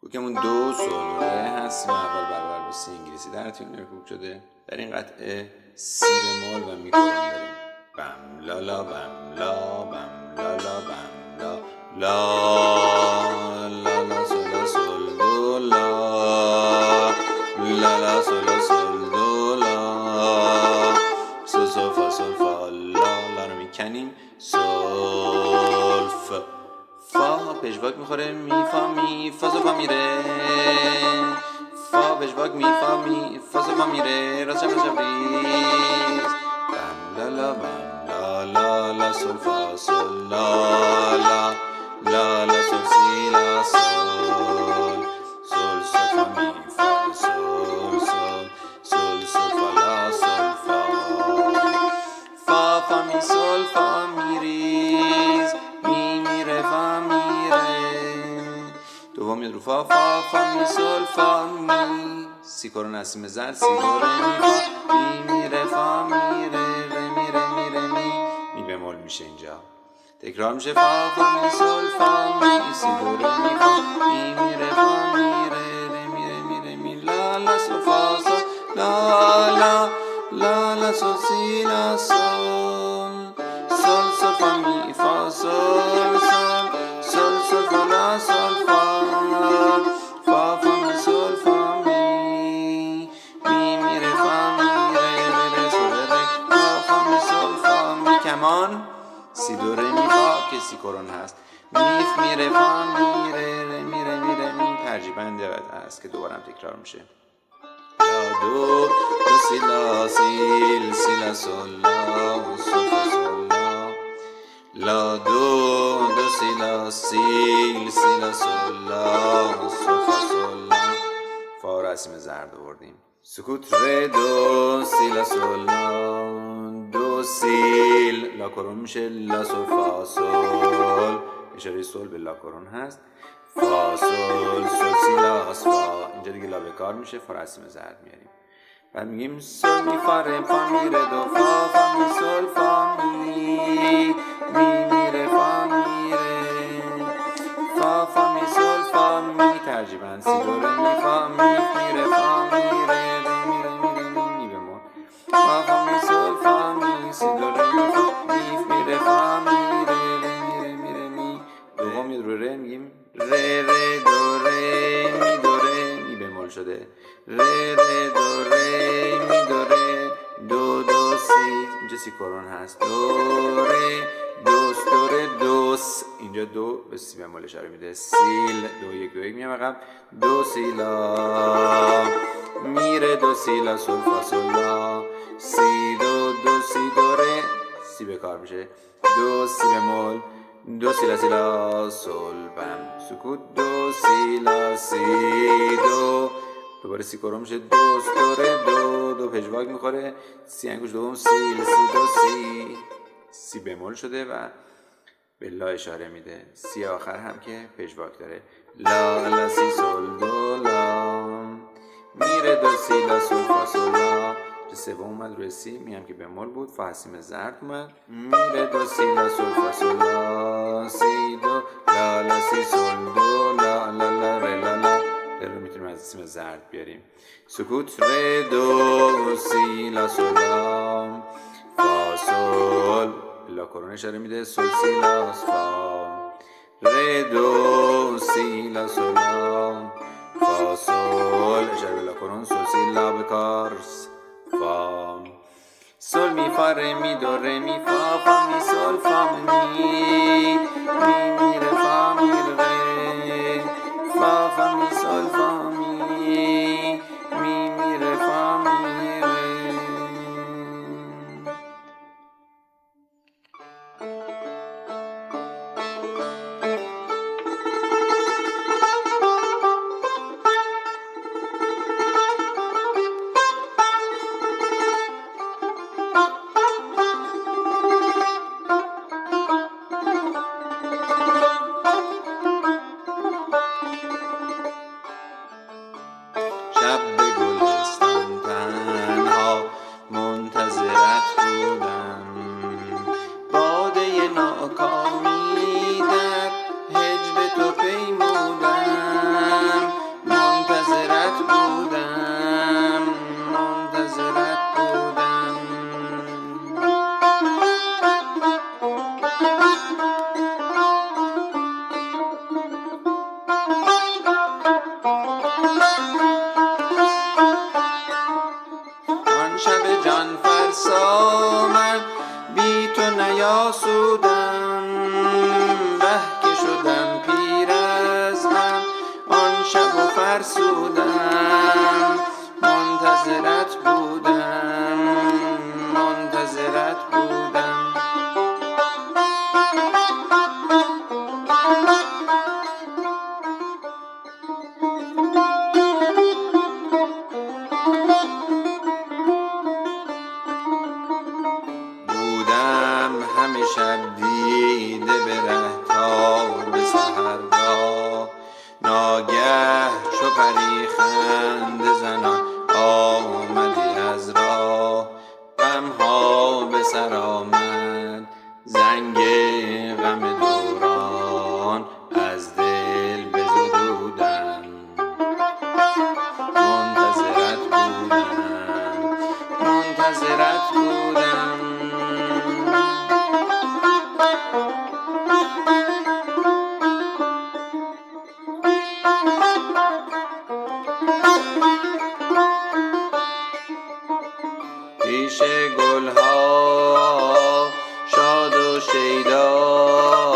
کوکمون دو سول ره هست و اول برابر با سی انگلیسی در تیون کوک شده. در این قطعه سی بمول و میکرون داریم. بم لا لا بم لا بم لا لا بم لا لا لا لا سول سول دو لا لا لا سول سول دو لا سول سول فا سول فا لا لا رو میکنیم سول فا پژواک میخوره می فا سول فا میره فا پژواک می فا سول فا میره راست شب ریز بم لا لا بم لا لا لا سول فا سول لا لا لا لا سول سی لا سول سول سول فا می فا سول سول سول سول فا لا سول فا فا می سول فا می ریز می میره فا میره دوم میاد رو فا فا فا می سول فا می سی کارو نسیم زرد سی دو ره می فا می میره فا میره ره میره میره می بمول میشه اینجا. تکرار میشه فا فا می سول فا می سی دو ره می فا می میره فا میره ره میره میره می لا لا سول فا سول لا لا لا لا سول سی لا سول سول سول فا می فا سول سول سول سول فا لا سول فا فا فا می سول فا می میره فا میره ره سول ره فا فا می سول فا می کمان سی دو ره می فا که سی کرون هست میف میره فا میره ره میره میره می ترجیباً هست که دوباره هم تکرار میشه. لا دو دو سی لا سیل سی لا سول لا سول فا سول لا لا دو دو سی لا سیل سی لا سول لا سول فا سول لا فا رسم زرد آوردیم. سکوت ره دو سی لا سول لا دو سیل لا کرون میشه لا سول فا سول اشاره سول به لا کرون هست فا سول سول سی لا فا اینجا دیگه لا به کار میشه فا رسم زرد میاریم. بعد میگیم سول می فا ره فا می ره دو فا فا می سول فا می میره فا میره فا فا می سول فا می ترجیباً سی دو ره می فا میره فا میره ره میره میره می بمول فا فا می سول فا می سی دو ره می فا میره فا میره ره میره میره می دوم میاد رو ره میگیم ره ره دو ره می دو ره می بمول شده ره ره دو ره می دو ره دو دو سی اینجا سی کرون هست دو ره دوس دو ره دوس اینجا دو به سی بمول اشاره میده سیل دو یک دو یک میام عقب دو سی لا میره دو سی لا سول فا سول لا سی دو دو سی دو ره سی به کار میشه دو سی بمول دو سی لا سول بم سکوت دو سی لا سی دو دوباره سی کرون میشه دو دو ره دو دو پژواک میخوره سی انگوش دوم سیل سی دو سی سی بمول شده و به لا اشاره میده. سی آخر هم که پژواک داره لا لا سی سول دو لا میره دو سی لا سول فا سول لا سوم اومد روی سی میام که بمول بود فا حسیم زرد اومد میره دو سی لا سول فا سول لا سی دو لا لا سی سول دو لا لا لا ره لا لا رو میتونیم از حسیم زرد بیاریم. سکوت ره دو سی لا سول لا فا سول لا کرون اشاره میده سول سی لا فا ره دو سی لا سول لا فا سول اشاره به لا کرون سول سی لا به کار فا سول می فا ره می دو ره می فا فا می سول فا می میره فا میره ره فا فا می سول فا می میره فا میره. شب به گلستان تنها منتظرت بودم باده ناکامی در هجر تو پیمودم فرسودم، منتظرت بودم، منتظرت بودم. بودم همه شب دیده به ره تا به سحرگاه، ناگه چو پری خنده زنان آمدی از راه. غمها به سر آمد، زنگ غم دوران از دل بزدودم، منتظرت بودم، منتظرت بودم. پیش گلها شاد و شیدا